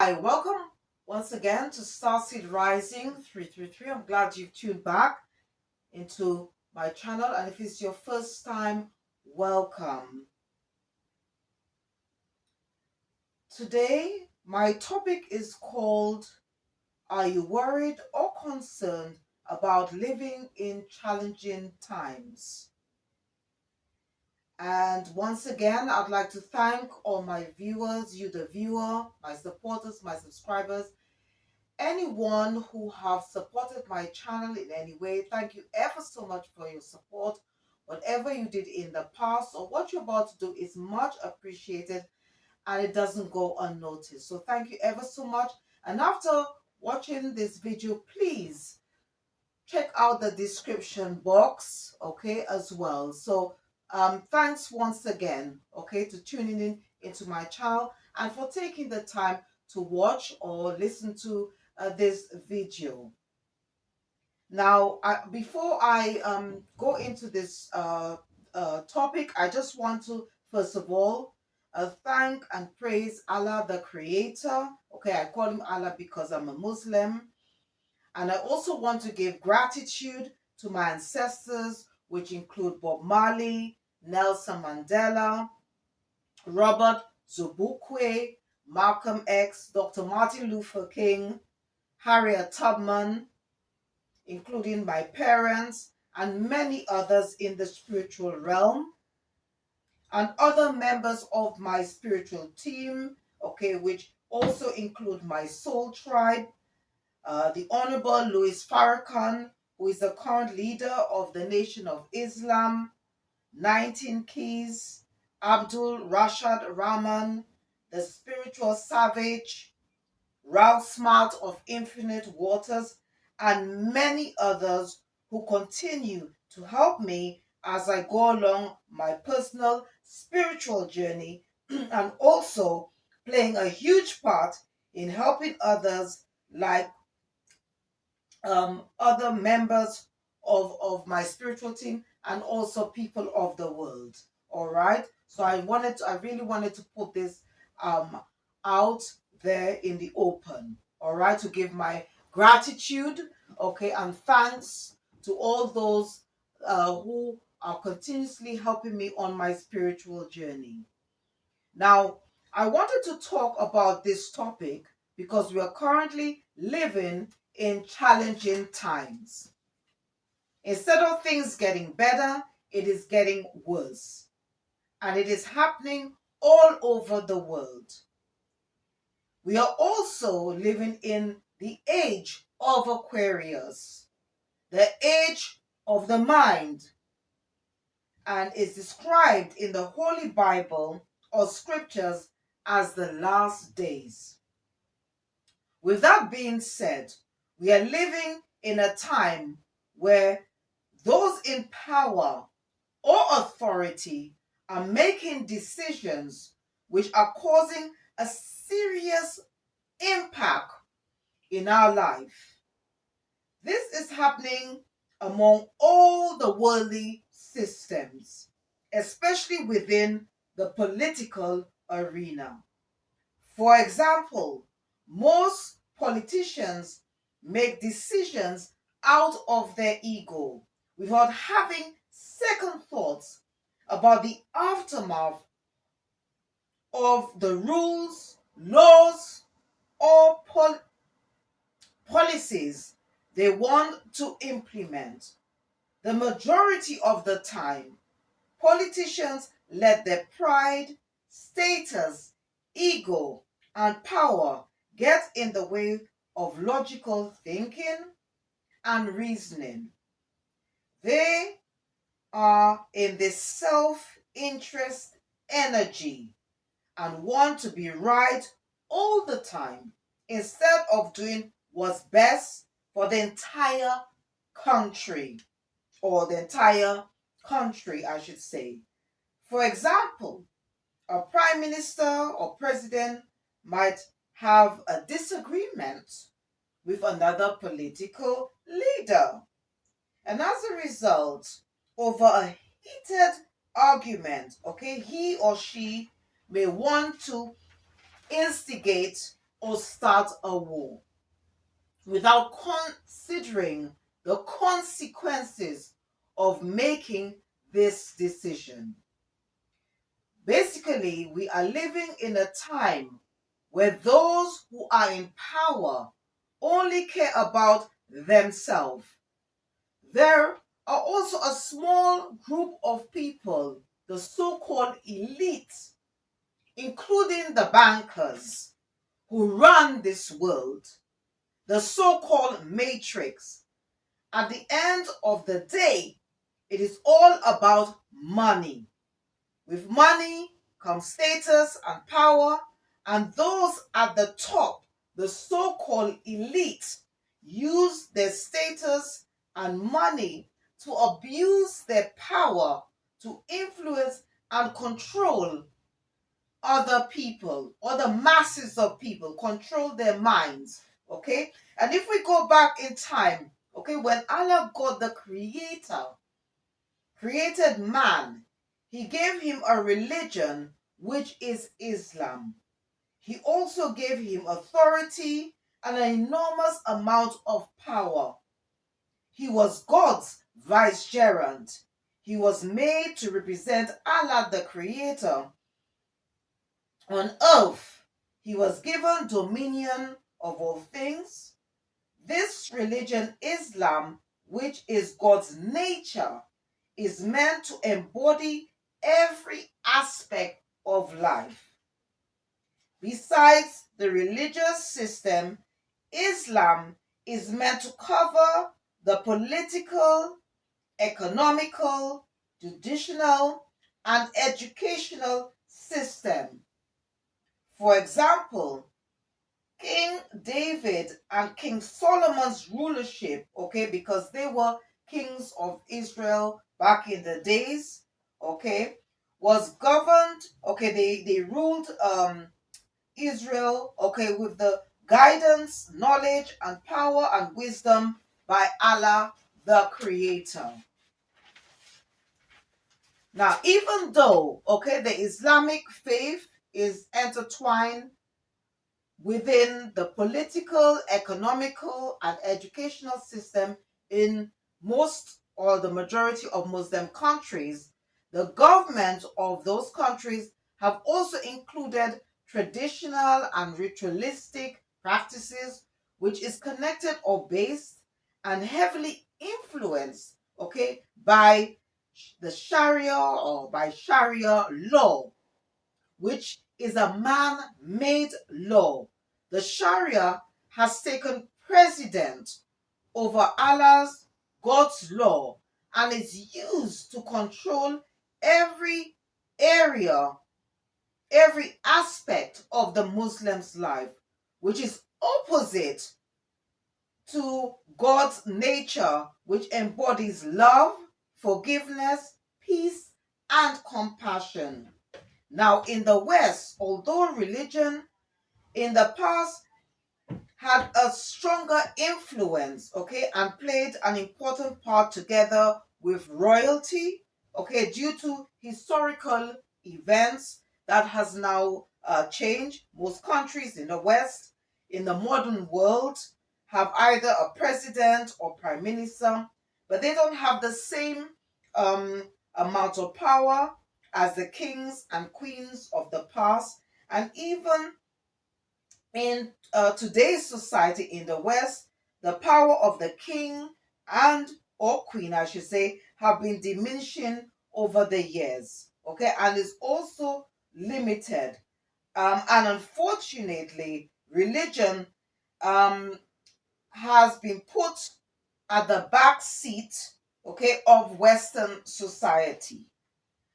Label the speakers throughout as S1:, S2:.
S1: Hi, welcome once again to Starseed Rising 333. I'm glad you've tuned back into my channel, and if it's your first time, welcome. Today, my topic is called, Are you worried or concerned about living in challenging times? And once again, I'd like to thank all my viewers, you the viewer, my supporters, my subscribers, anyone who have supported my channel in any way. Thank you ever so much for your support. Whatever you did in the past or what you're about to do is much appreciated, and it doesn't go unnoticed. So thank you ever so much. And after watching this video, please check out the description box, okay, as well. So thanks once again, okay, to tuning in into my channel and for taking the time to watch or listen to this video. Now, before I go into this topic, I just want to first of all thank and praise Allah, the Creator. Okay, I call him Allah because I'm a Muslim. And I also want to give gratitude to my ancestors, which include Bob Marley, Nelson Mandela, Robert Zubukwe, Malcolm X, Dr. Martin Luther King, Harriet Tubman, including my parents, and many others in the spiritual realm, and other members of my spiritual team, okay, which also include my soul tribe, the Honorable Louis Farrakhan, who is the current leader of the Nation of Islam, 19 Keys, Abdul Rashad Rahman, the Spiritual Savage, Ralph Smart of Infinite Waters, and many others who continue to help me as I go along my personal spiritual journey and also playing a huge part in helping others like other members of my spiritual team and also people of the world. All right. So I really wanted to put this out there in the open. All right. To give my gratitude, okay, and thanks to all those who are continuously helping me on my spiritual journey. Now, I wanted to talk about this topic because we are currently living in challenging times. Instead of things getting better, it is getting worse. And it is happening all over the world. We are also living in the age of Aquarius, the age of the mind, and is described in the Holy Bible or scriptures as the last days. With that being said, we are living in a time where those in power or authority are making decisions which are causing a serious impact in our life. This is happening among all the worldly systems, especially within the political arena. For example, most politicians make decisions out of their ego without having second thoughts about the aftermath of the rules, laws, or policies they want to implement. The majority of the time, politicians let their pride, status, ego, and power get in the way of logical thinking and reasoning. They are in this self-interest energy and want to be right all the time instead of doing what's best for the entire country, or the entire country, I should say. For example, a prime minister or president might have a disagreement with another political leader. And as a result, over a heated argument, okay, he or she may want to instigate or start a war without considering the consequences of making this decision. Basically, we are living in a time where those who are in power only care about themselves. There are also a small group of people, the so-called elite, including the bankers who run this world, the so-called matrix. At the end of the day, it is all about money. With money comes status and power, and those at the top, the so-called elite, use their status and money to abuse their power to influence and control other people or the masses of people, control their minds. Okay, and if we go back in time, okay, when Allah, God the creator, created man, he gave him a religion, which is Islam. He also gave him authority and an enormous amount of power. He was God's vicegerent. He was made to represent Allah the creator on earth. He was given dominion of all things. This religion, Islam, which is God's nature, is meant to embody every aspect of life. Besides the religious system, Islam is meant to cover the political, economical, judicial, and educational system. For example, King David and King Solomon's rulership, okay, because they were kings of Israel back in the days, okay, was governed, okay, they ruled Israel, okay, with the guidance, knowledge, and power and wisdom by Allah the Creator. Now, even though, okay, the Islamic faith is intertwined within the political, economical, and educational system in most or the majority of Muslim countries, the government of those countries have also included traditional and ritualistic practices, which is connected or based and heavily influenced, okay, by the Sharia or by Sharia law, which is a man-made law. The Sharia has taken precedence over Allah's, God's law, and is used to control every area, every aspect of the Muslim's life, which is opposite to God's nature, which embodies love, forgiveness, peace, and compassion. Now, in the West, although religion in the past had a stronger influence, okay, and played an important part together with royalty, okay, due to historical events that has now changed. Most countries in the West, in the modern world, have either a president or prime minister, but they don't have the same amount of power as the kings and queens of the past. And even in today's society in the West, the power of the king and or queen, I should say, have been diminishing over the years. Okay, and is also limited. And unfortunately, religion has been put at the back seat, okay, of Western society.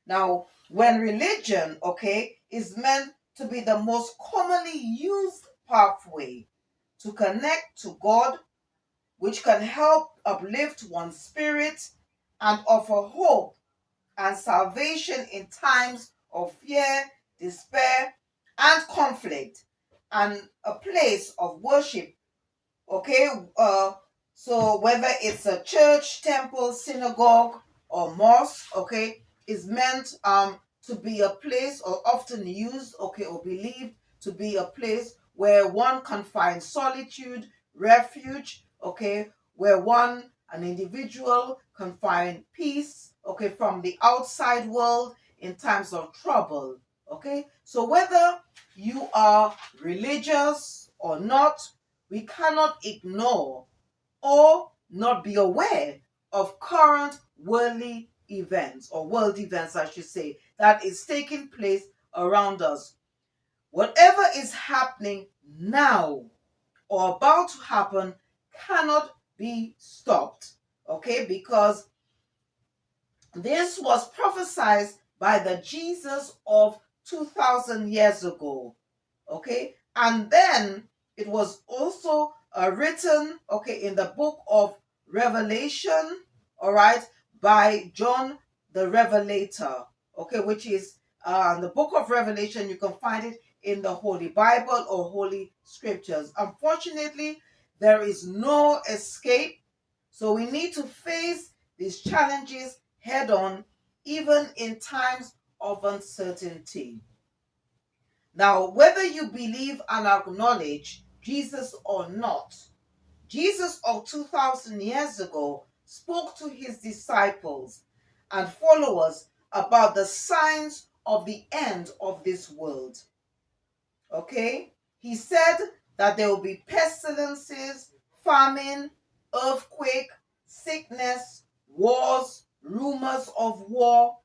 S1: Now, when religion, okay, is meant to be the most commonly used pathway to connect to God, which can help uplift one's spirit and offer hope and salvation in times of fear, despair, and conflict, and a place of worship, okay, so whether it's a church, temple, synagogue, or mosque, okay, is meant to be a place, or often used, okay, or believed to be a place where one can find solitude, refuge, okay, where an individual can find peace, okay, from the outside world in times of trouble, okay. So whether you are religious or not, we cannot ignore or not be aware of current worldly events, or world events, I should say, that is taking place around us. Whatever is happening now or about to happen cannot be stopped, okay? Because this was prophesied by the Jesus of 2000 years ago, okay? And then it was also written, okay, in the book of Revelation, all right, by John the Revelator, okay, which is the book of Revelation. You can find it in the Holy Bible or Holy Scriptures. Unfortunately, there is no escape, so we need to face these challenges head on, even in times of uncertainty. Now, whether you believe and acknowledge Jesus or not, Jesus of 2000 years ago spoke to his disciples and followers about the signs of the end of this world. Okay? He said that there will be pestilences, famine, earthquake, sickness, wars, rumors of war,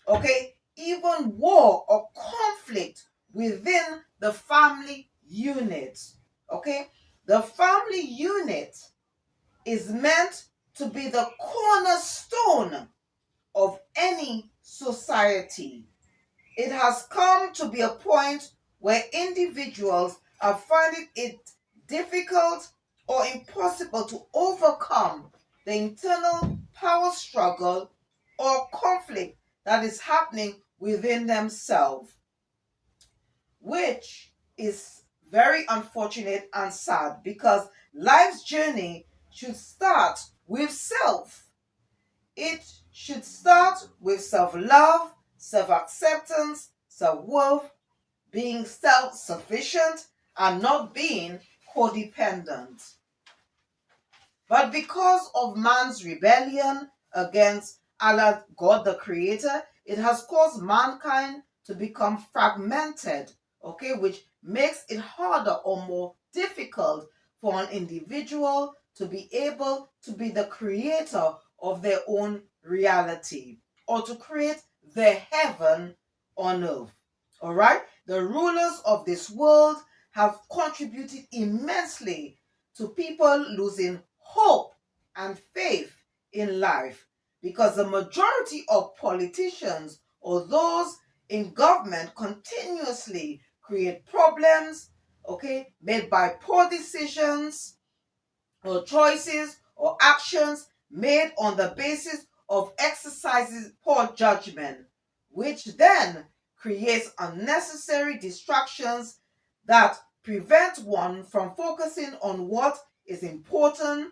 S1: okay? Even war or conflict within the family unit, okay? The family unit is meant to be the cornerstone of any society. It has come to be a point where individuals are finding it difficult or impossible to overcome the internal power struggle or conflict that is happening within themselves, which is very unfortunate and sad, because life's journey should start with self. It should start with self-love, self-acceptance, self-worth, being self-sufficient, and not being codependent. But because of man's rebellion against Allah, God the Creator, it has caused mankind to become fragmented, okay, which makes it harder or more difficult for an individual to be able to be the creator of their own reality, or to create the heaven on earth. All right? The rulers of this world have contributed immensely to people losing hope and faith in life, because the majority of politicians or those in government continuously create problems, okay, made by poor decisions or choices or actions made on the basis of exercising poor judgment, which then creates unnecessary distractions that prevent one from focusing on what is important,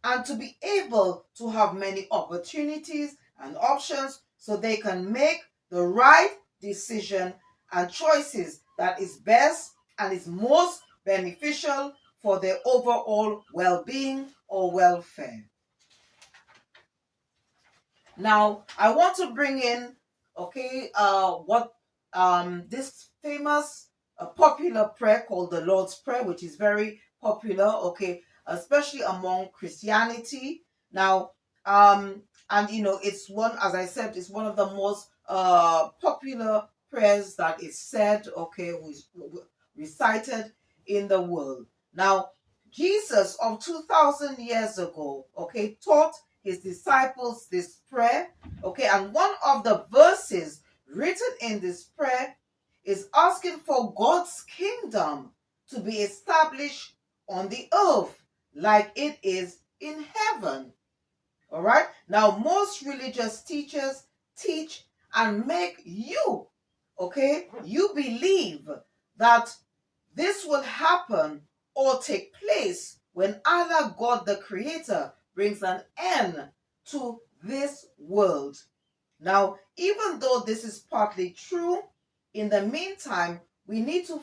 S1: and to be able to have many opportunities and options so they can make the right decision and choices that is best and is most beneficial for their overall well-being or welfare. Now, I want to bring in, okay, what this famous popular prayer called the Lord's Prayer, which is very popular, okay, especially among Christianity. Now, and it's one, as I said, it's one of the most popular prayers that is said, okay, recited in the world. Now, Jesus of 2000 years ago, okay, taught his disciples this prayer, okay, and one of the verses written in this prayer is asking for God's kingdom to be established on the earth like it is in heaven. All right, now most religious teachers teach and make you, okay, you believe that this will happen or take place when Allah, God the Creator, brings an end to this world. Now, even though this is partly true, in the meantime, we need to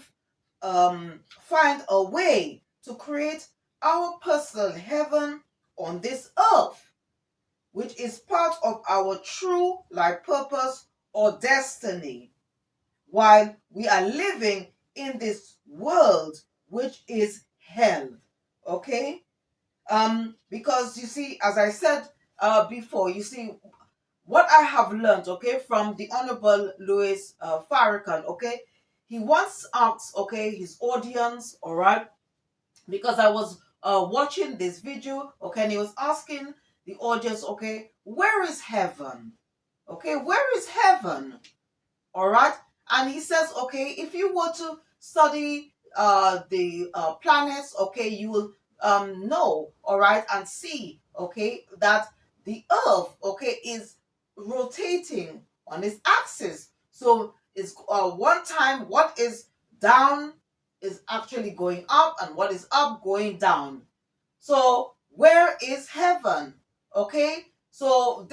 S1: find a way to create our personal heaven on this earth, which is part of our true life purpose or destiny, while we are living in this world which is hell. Okay? Because you see, as I said before, you see, what I have learned, okay, from the Honorable Louis Farrakhan, okay, he once asked, okay, his audience, all right, because I was watching this video, okay, and he was asking the audience, okay, where is heaven? Okay, where is heaven? All right, and he says, okay, if you were to study the planets, okay, you will know, all right, and see, okay, that the earth, okay, is rotating on its axis. So it's one time what is down is actually going up, and what is up going down. So where is heaven? Okay, so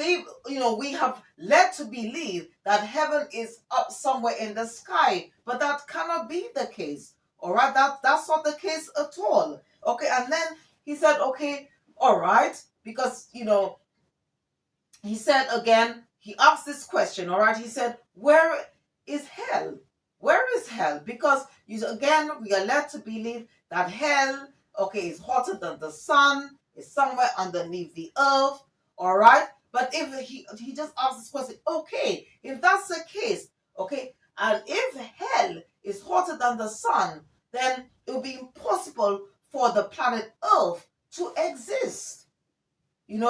S1: we have led to believe that heaven is up somewhere in the sky, but that cannot be the case. All right, that's not the case at all. Okay, and then he said, okay, all right, because he said again, he asked this question, all right, he said, where is hell? Where is hell? Because again, we are led to believe that hell, okay, is hotter than the sun, is somewhere underneath the earth, all right? But if he just asked this question, okay, if that's the case, okay, and if hell is hotter than the sun, then it will be impossible for the planet Earth to exist.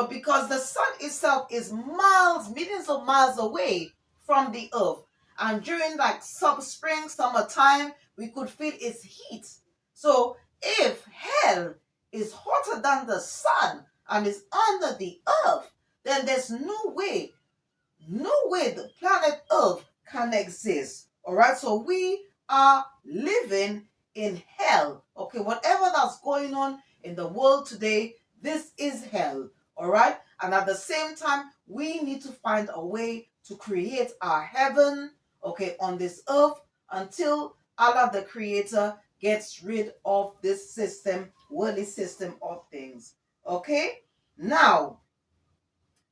S1: Because the sun itself is miles, millions of miles away from the earth. And during like spring, summertime, we could feel its heat. So if hell is hotter than the sun and is under the earth, then there's no way the planet Earth can exist. All right, so we are living in hell. Okay, whatever that's going on in the world today, this is hell. All right, and at the same time, we need to find a way to create our heaven, okay, on this earth until Allah the Creator gets rid of this worldly system of things. Okay, now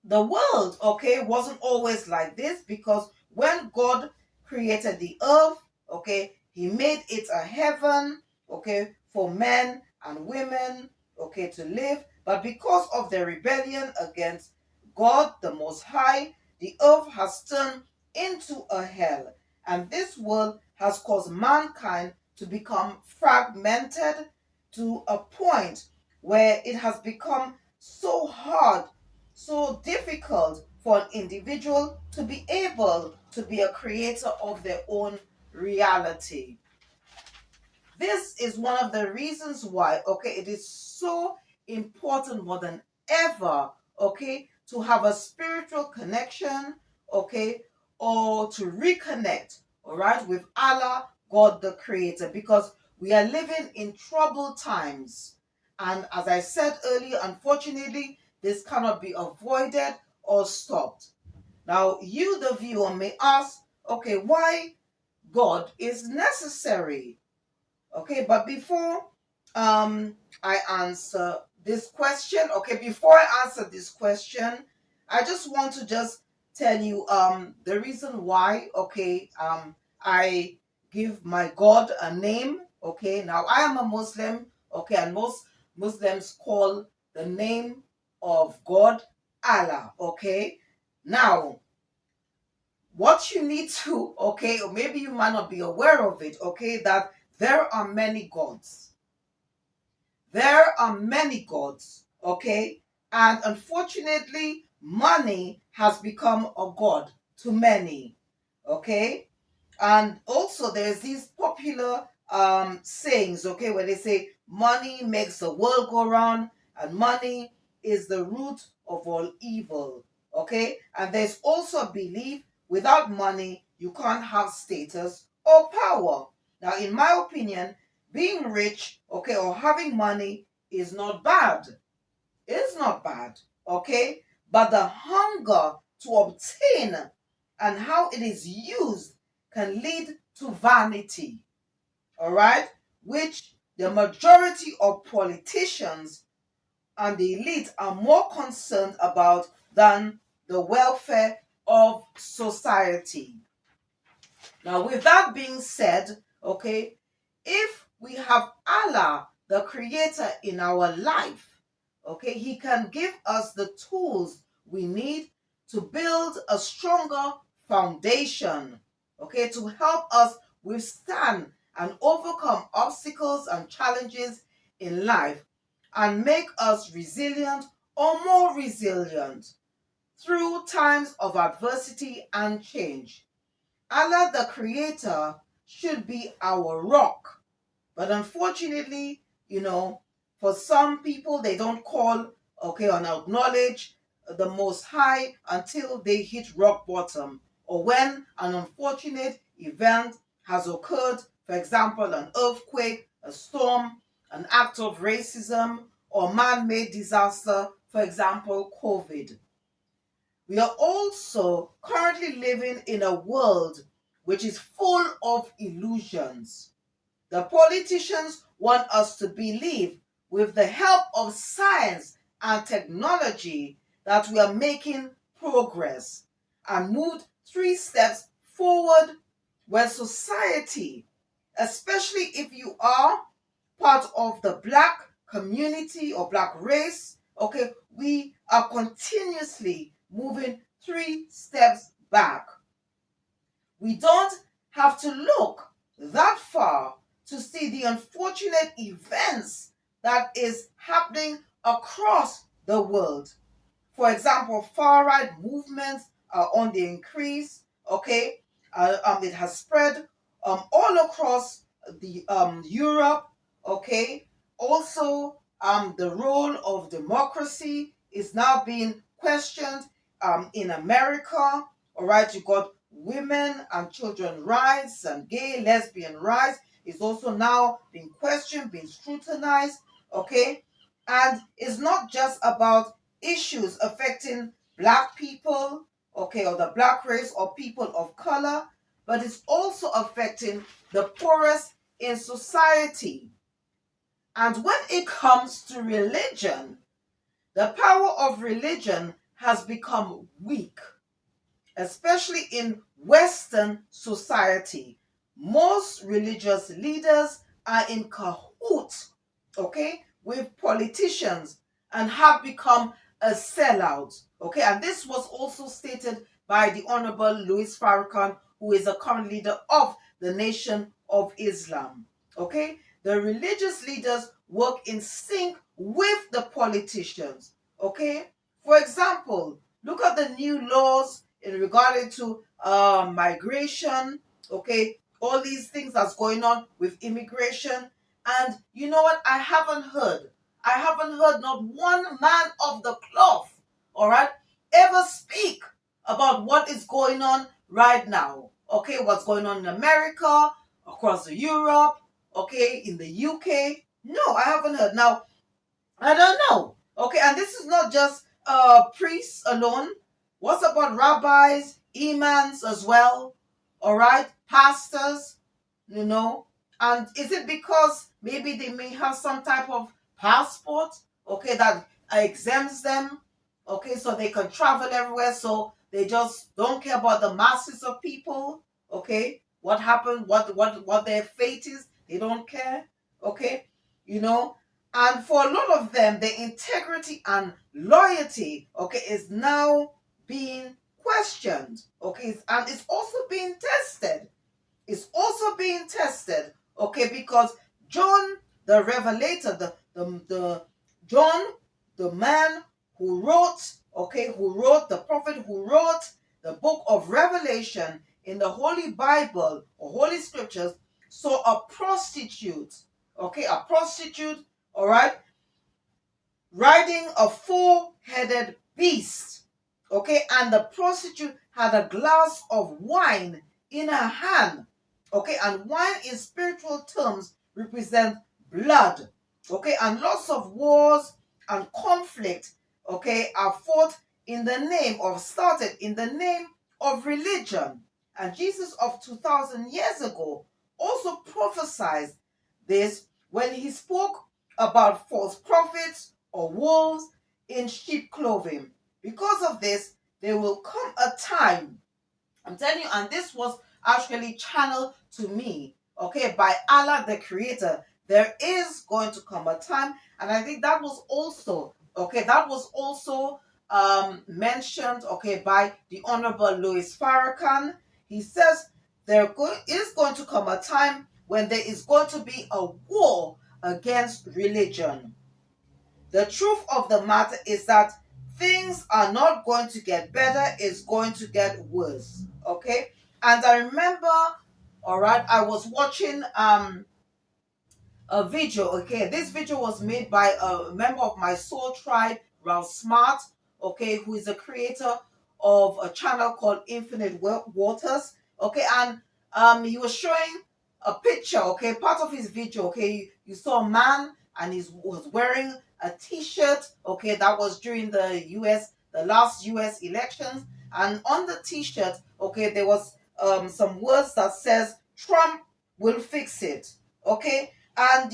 S1: the world, okay, wasn't always like this, because when God created the earth, okay, he made it a heaven, okay, for men and women, okay, to live. But because of their rebellion against God the Most High, the earth has turned into a hell. And this world has caused mankind to become fragmented to a point where it has become so hard, so difficult for an individual to be able to be a creator of their own reality. This is one of the reasons why, okay, it is so important more than ever, okay, to have a spiritual connection, okay, or to reconnect, all right, with Allah, God the Creator, because we are living in troubled times. And as I said earlier, unfortunately, this cannot be avoided or stopped. Now, you, the viewer, may ask, okay, why God is necessary? Okay, but before I answer this question, okay, before I answer this question, I just want to just tell you the reason why, okay, I give my God a name. Okay, now I am a Muslim, okay, and most Muslims call the name of God Allah. Okay, now what you need to, okay, or maybe you might not be aware of it, okay, that there are many gods. There are many gods, okay, and unfortunately, money has become a god to many, okay. And also there's these popular sayings, okay, where they say money makes the world go round, and money is the root of all evil, okay. And there's also a belief without money you can't have status or power. Now, in my opinion, being rich, okay, or having money is not bad. It's not bad, okay. But the hunger to obtain and how it is used can lead to vanity. All right. which the majority of politicians and the elite are more concerned about than the welfare of society. Now, with that being said, okay, if we have Allah, the creator, in our life, okay, he can give us the tools we need to build a stronger foundation, okay, to help us withstand and overcome obstacles and challenges in life and make us resilient or more resilient through times of adversity and change. Allah the Creator should be our rock. But unfortunately, for some people, they don't call, okay, and acknowledge the Most High until they hit rock bottom or when an unfortunate event has occurred, for example, an earthquake, a storm, an act of racism, or man-made disaster, for example, COVID. We are also currently living in a world which is full of illusions. The politicians want us to believe, with the help of science and technology, that we are making progress and moved 3 steps forward, when society, especially if you are part of the Black community or Black race, okay, we are continuously moving 3 steps back. We don't have to look that far to see the unfortunate events that is happening across the world. For example, far-right movements are on the increase, okay? It has spread all across the Europe, okay? Also, the role of democracy is now being questioned in America, all right? You got women and children rights and gay, lesbian rights is also now being questioned, being scrutinized, okay? And it's not just about issues affecting Black people, okay, or the Black race or people of color, but it's also affecting the poorest in society. And when it comes to religion, the power of religion has become weak, especially in Western society. Most religious leaders are in cahoots, okay, with politicians and have become a sellout, okay. And this was also stated by the Honorable Louis Farrakhan, who is the current leader of the Nation of Islam, okay. The religious leaders work in sync with the politicians, okay. For example, look at the new laws in regarding to migration, okay, all these things that's going on with immigration. And you know what? I haven't heard not one man of the cloth, all right, ever speak about what is going on right now, okay, what's going on in America, across Europe, okay, in the UK. No, I haven't heard. Now, I don't know. Okay, and this is not just priests alone. What about rabbis, imams as well? All right, pastors, you know. And is it because maybe they may have some type of passport, okay, that exempts them, okay, so they can travel everywhere, so they just don't care about the masses of people, okay? What happened, what their fate is, they don't care, okay? You know, and for a lot of them, their integrity and loyalty, okay, is now being questioned, okay, and it's also being tested. It's also being tested, okay, because John the Revelator, the John, the man who wrote, okay, the prophet who wrote the book of Revelation in the Holy Bible or Holy Scriptures, saw a prostitute, okay, a prostitute, all right, riding a four-headed beast, okay, and the prostitute had a glass of wine in her hand, okay, and wine in spiritual terms represent blood, okay, and lots of wars and conflict, okay, are fought in the name of, started in the name of religion. And Jesus of 2,000 years ago also prophesied this when he spoke about false prophets or wolves in sheep clothing. Because of this, there will come a time, I'm telling you, and this was actually channeled to me, okay, by Allah the Creator. There is going to come a time, and I think that was also, okay, that was also mentioned, okay, by the Honorable Louis Farrakhan. He says is going to come a time when there is going to be a war against religion. The truth of the matter is that things are not going to get better, it's going to get worse. Okay? And I remember, all right, I was watching a video. Okay, this video was made by a member of my soul tribe, Ralph Smart, okay, who is a creator of a channel called Infinite Waters. Okay, and he was showing a picture, okay, part of his video. Okay, you saw a man and he was wearing a t-shirt, okay, that was during the last US elections, and on the t-shirt, okay, there was some words that says Trump will fix it. Okay, and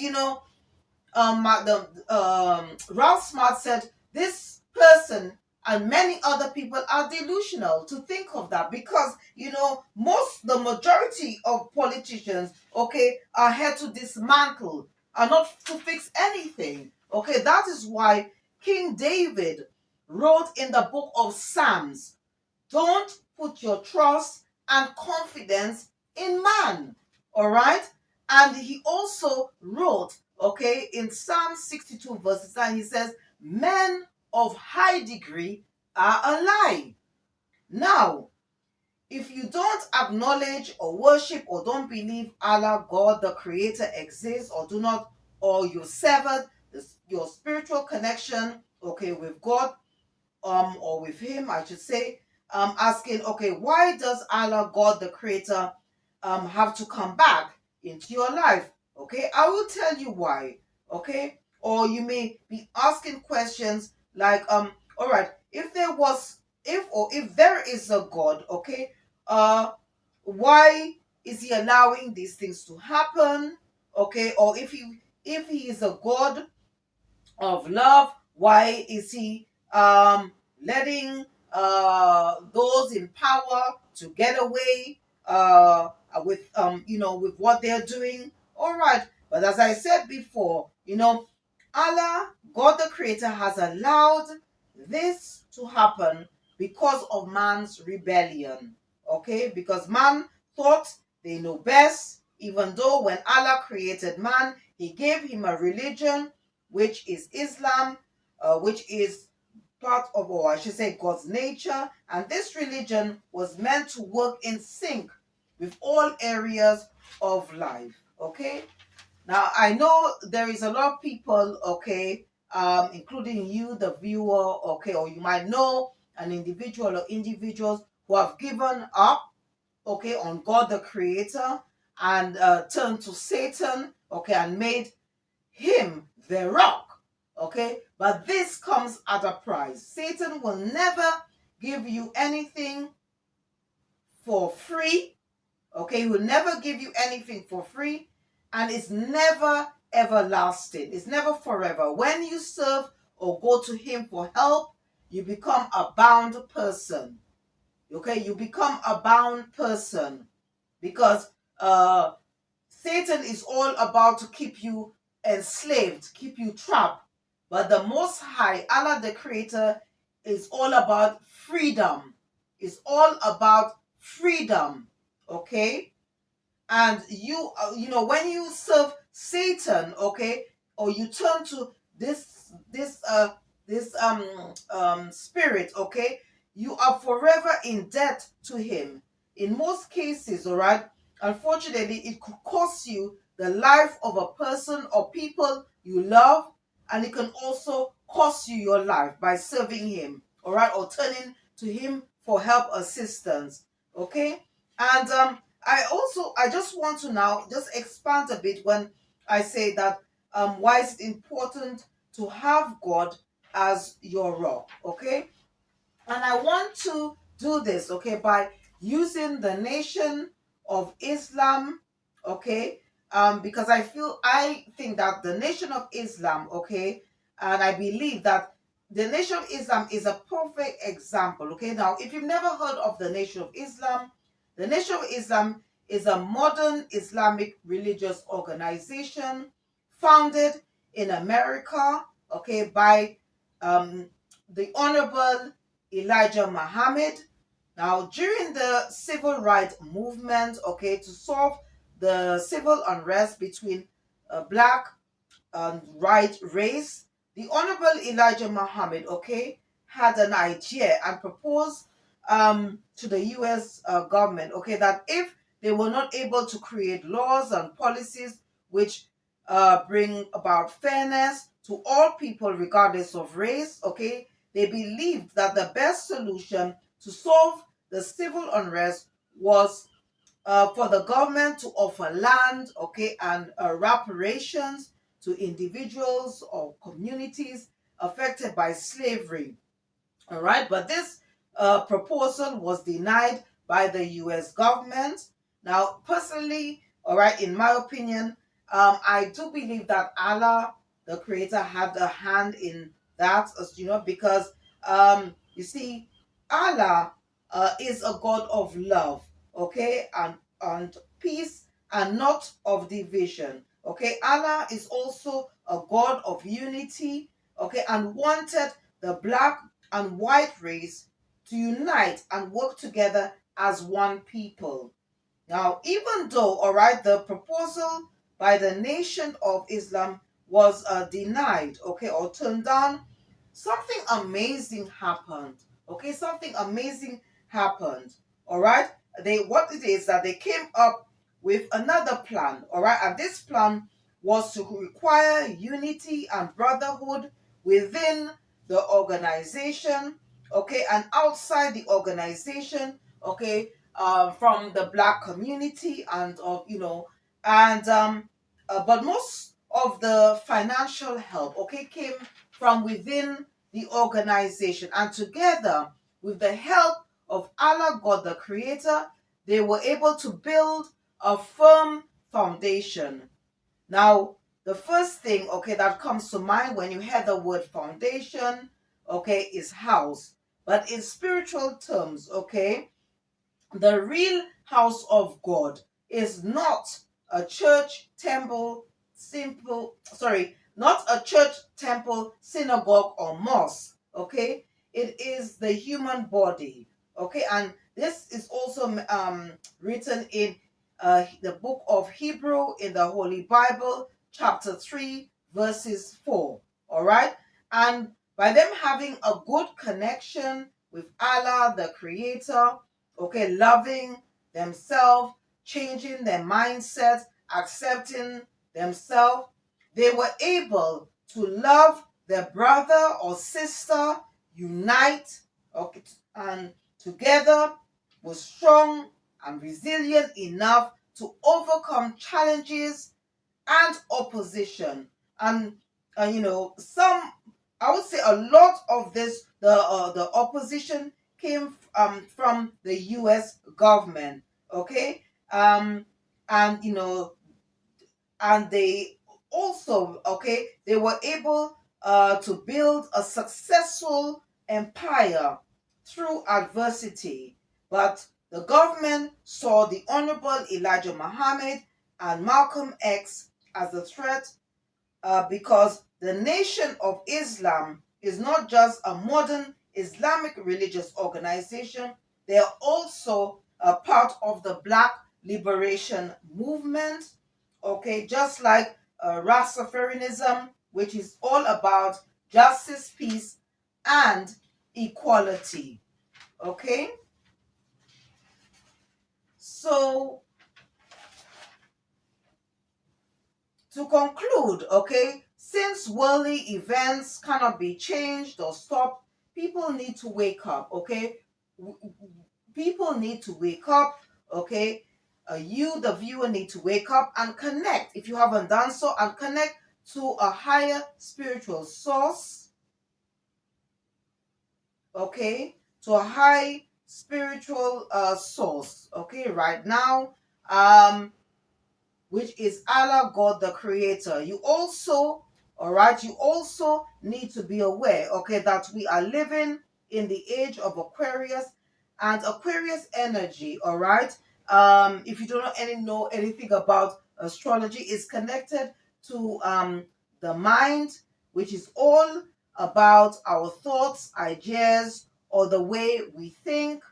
S1: Ralph Smart said this person and many other people are delusional to think of that, because the majority of politicians, okay, are here to dismantle, are not to fix anything. Okay, that is why King David wrote in the book of Psalms, don't put your trust and confidence in man. All right. And he also wrote, okay, in Psalm 62 verses 9, he says, men of high degree are a lie. Now, if you don't acknowledge or worship or don't believe Allah, God, the Creator, exists, or do not, or you severed your spiritual connection, okay, with God, or with him, I should say, asking, okay, why does Allah, God the Creator, have to come back into your life? Okay, I will tell you why. Okay, or you may be asking questions like, all right, if there is a God, okay, why is he allowing these things to happen? Okay, or if he is a God of love, why is he letting those in power to get away with with what they're doing? All right, but as I said before, Allah, God the Creator, has allowed this to happen because of man's rebellion. Okay, because man thought they know best, even though when Allah created man, he gave him a religion, which is Islam, which is part of, or I should say, God's nature. And this religion was meant to work in sync with all areas of life. Okay. Now, I know there is a lot of people, okay, including you, the viewer, okay, or you might know an individual or individuals who have given up, okay, on God the Creator, and turned to Satan, okay, and made him the rock. Okay, but this comes at a price. Satan will never give you anything for free. Okay, he will never give you anything for free, and it's never everlasting. It's never forever. When you serve or go to him for help, you become a bound person. Okay, you become a bound person, because Satan is all about to keep you enslaved, keep you trapped. But the Most High, Allah the Creator, is all about freedom. It's all about freedom. Okay? And when you serve Satan, okay, or you turn to this spirit, okay, you are forever in debt to him. In most cases, all right, unfortunately, it could cost you the life of a person or people you love, and it can also cost you your life by serving him, all right, or turning to him for help, assistance. Okay. And I just want to now just expand a bit when I say that why is it important to have God as your rock. Okay. And I want to do this, okay, by using the nation of Islam, okay, because I think that the Nation of Islam, okay, and I believe that the Nation of Islam is a perfect example. Okay, now if you've never heard of the Nation of Islam, the Nation of Islam is a modern Islamic religious organization founded in America, okay, by um, the Honorable Elijah Muhammad. Now, during the civil rights movement, okay, to solve the civil unrest between black right race, the Honorable Elijah Muhammad, okay, had an idea and proposed to the U.S. Government, okay, that if they were not able to create laws and policies which bring about fairness to all people regardless of race, okay, they believed that the best solution to solve the civil unrest was for the government to offer land, okay, and reparations to individuals or communities affected by slavery. All right, but this proposal was denied by the U.S. government. Now, personally, all right, in my opinion, I do believe that Allah, the Creator, had a hand in that, as you know, because you see, Allah is a God of love, okay, and peace, and not of division. Okay, Allah is also a God of unity, okay, and wanted the black and white race to unite and work together as one people. Now, even though, all right, the proposal by the Nation of Islam was denied, okay, or turned down, something amazing happened. Okay, something amazing happened. All right, what it is that they came up with another plan. All right, and this plan was to require unity and brotherhood within the organization, okay, and outside the organization, okay, from the black community and of and but most of the financial help, okay, came from within the organization, and together with the help of Allah God the Creator, they were able to build a firm foundation. Now, the first thing, okay, that comes to mind when you hear the word foundation, okay, is house. But in spiritual terms, okay, the real house of God is not a church, temple, not a church, temple, synagogue, or mosque. Okay, it is the human body. Okay, and this is also written in the book of Hebrew in the Holy Bible, chapter 3, verses 4. All right, and by them having a good connection with Allah, the Creator, okay, loving themselves, changing their mindset, accepting themselves, they were able to love their brother or sister, unite, okay, and together was strong and resilient enough to overcome challenges and opposition. And some, I would say a lot of this, the opposition came from the U.S. government. Okay, and and they also, okay, they were able to build a successful empire through adversity. But the government saw the Honorable Elijah Muhammad and Malcolm X as a threat, because the Nation of Islam is not just a modern Islamic religious organization, they are also a part of the Black liberation movement, okay, just like Rastafarianism, which is all about justice, peace, and equality. Okay, so to conclude, okay, since worldly events cannot be changed or stopped, people need to wake up, okay? People need to wake up, okay? You, the viewer, need to wake up and connect, if you haven't done so, and connect to a higher spiritual source, okay? To a high spiritual source, okay? Right now, which is Allah, God the Creator. You also, all right, you also need to be aware, okay, that we are living in the age of Aquarius and Aquarius energy, all right. If you do not know anything about astrology, is connected to the mind, which is all about our thoughts, ideas, or the way we think.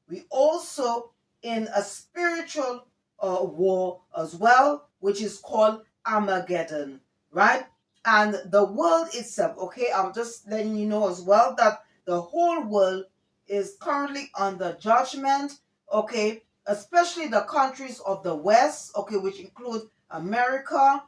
S1: We also in a spiritual war as well, which is called Armageddon, right? And the world itself, okay, I'm just letting you know as well that the whole world is currently under judgment, okay, especially the countries of the West, okay, which include America,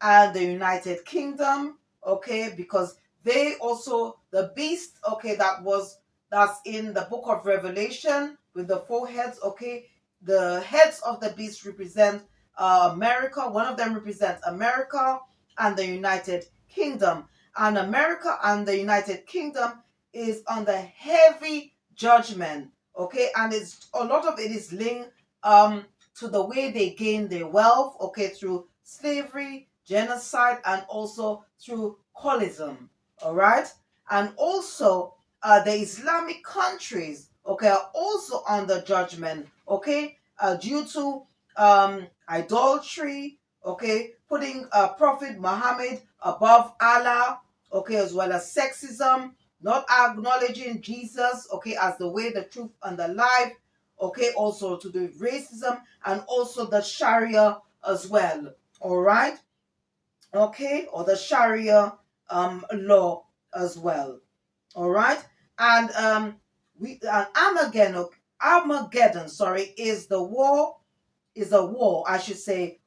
S1: and the United Kingdom, okay, because they also, the beast, okay, that's in the book of Revelation with the four heads, okay, the heads of the beast represent America. One of them represents America and the United Kingdom. And America and the United Kingdom is under heavy judgment, okay, and it's a lot of it is linked to the way they gain their wealth, okay, through slavery, genocide, and also through coalism. All right, and also the Islamic countries, okay, are also under judgment, okay, due to idolatry, okay, putting Prophet Muhammad above Allah, okay, as well as sexism, not acknowledging Jesus, okay, as the way, the truth, and the life, okay, also to do with racism and also the Sharia as well. All right, okay, or the Sharia law as well. All right, and we Armageddon, sorry, is a war, I should say,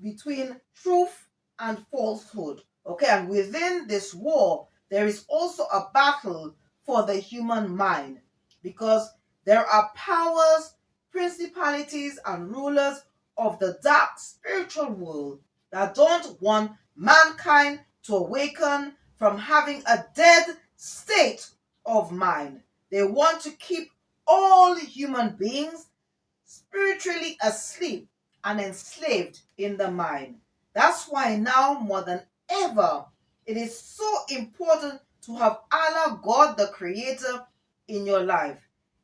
S1: between truth and falsehood. Okay, and within this war, there is also a battle for the human mind because there are powers, principalities, and rulers of the dark spiritual world that don't want mankind to awaken from having a dead state of mind. They want to keep all human beings spiritually asleep and enslaved in the mind. That's why now more than ever, it is so important to have Allah, God the Creator, in your life.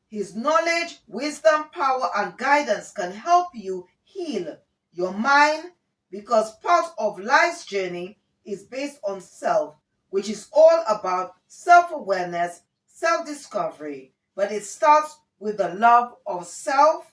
S1: His knowledge, wisdom, power, and guidance can help you heal your mind because part of life's journey is based on self, which is all about self awareness, self discovery. But it starts with the love of self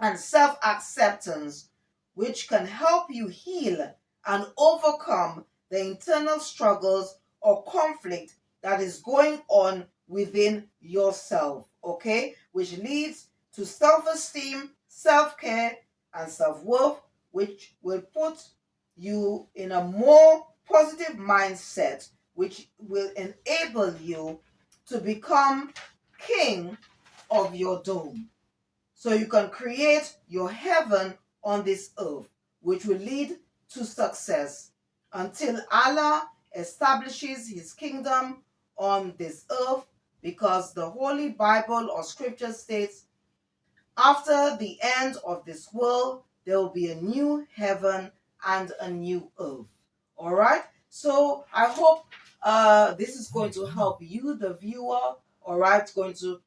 S1: and self acceptance, which can help you heal and overcome the internal struggles or conflict that is going on within yourself, okay? Which leads to self esteem, self care, and self worth, which will put you in a more positive mindset, which will enable you to become king of your dome. So you can create your heaven on this earth, which will lead to success until Allah establishes his kingdom on this earth, because the Holy Bible or scripture states, after the end of this world, there will be a new heaven and a new earth. All right. So I hope this is going to help you, the viewer. All right. It's going to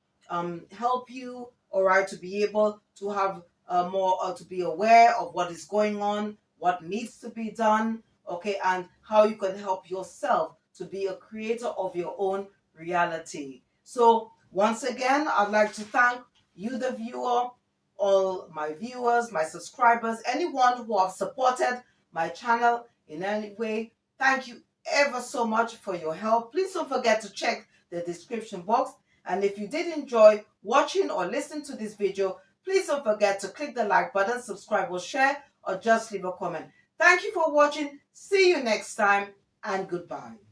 S1: help you. All right. To be able to have more, to be aware of what is going on, what needs to be done. Okay. And how you can help yourself to be a creator of your own reality. So once again, I'd like to thank you, the viewer, all my viewers, my subscribers, anyone who have supported my channel in any way. Thank you ever so much for your help. Please don't forget to check the description box. And if you did enjoy watching or listening to this video, please don't forget to click the like button, subscribe or share, or just leave a comment. Thank you for watching. See you next time, and goodbye.